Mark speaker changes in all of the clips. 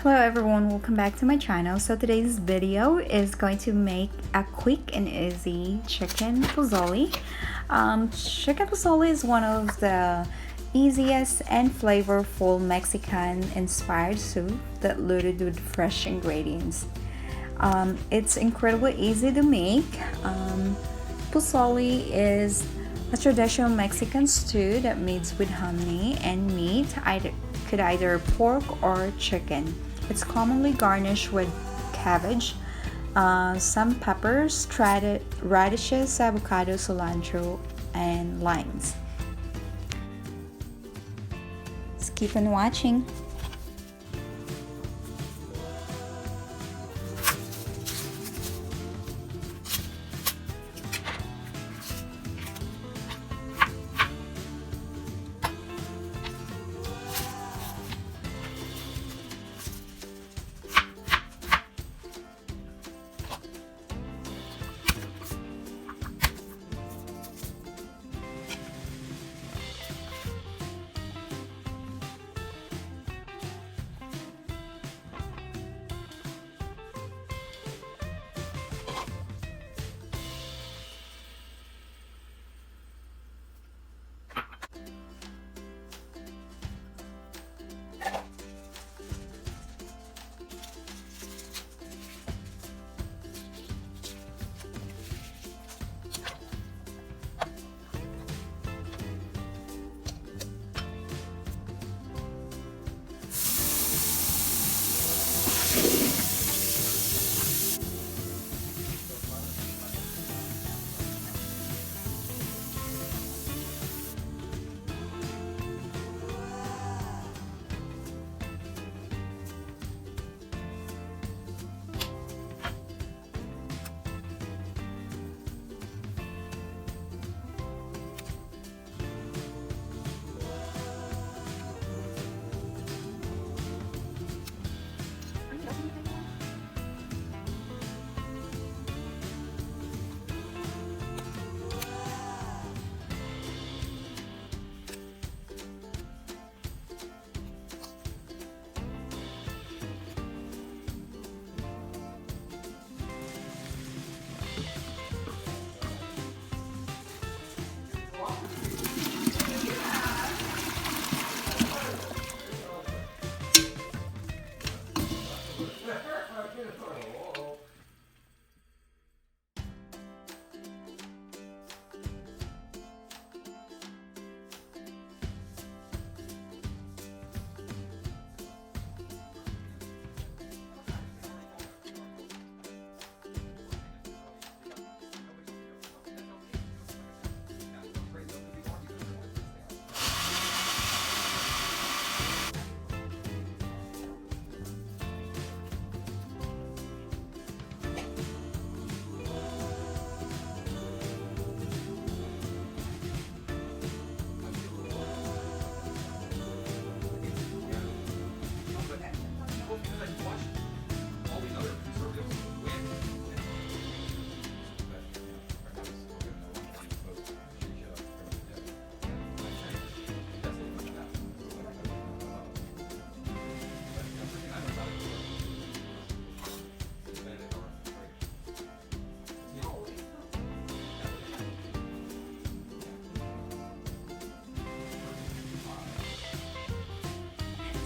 Speaker 1: Hello everyone, welcome back to my channel. So today's video is going to make a quick and easy chicken pozole. Chicken pozole is one of the easiest and flavorful Mexican inspired soup that loaded with fresh ingredients. It's incredibly easy to make. Pozole is a traditional Mexican stew that made with honey and meat, either pork or chicken. It's commonly garnished with cabbage, some peppers, shredded radishes, avocado, cilantro, and limes. Just keep on watching.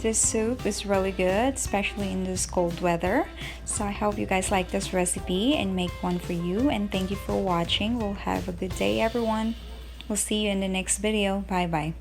Speaker 1: This soup is really good, especially in this cold weather. So I hope you guys like this recipe and make one for you. And thank you for watching. We'll have a good day, everyone. We'll see you in the next video. Bye bye.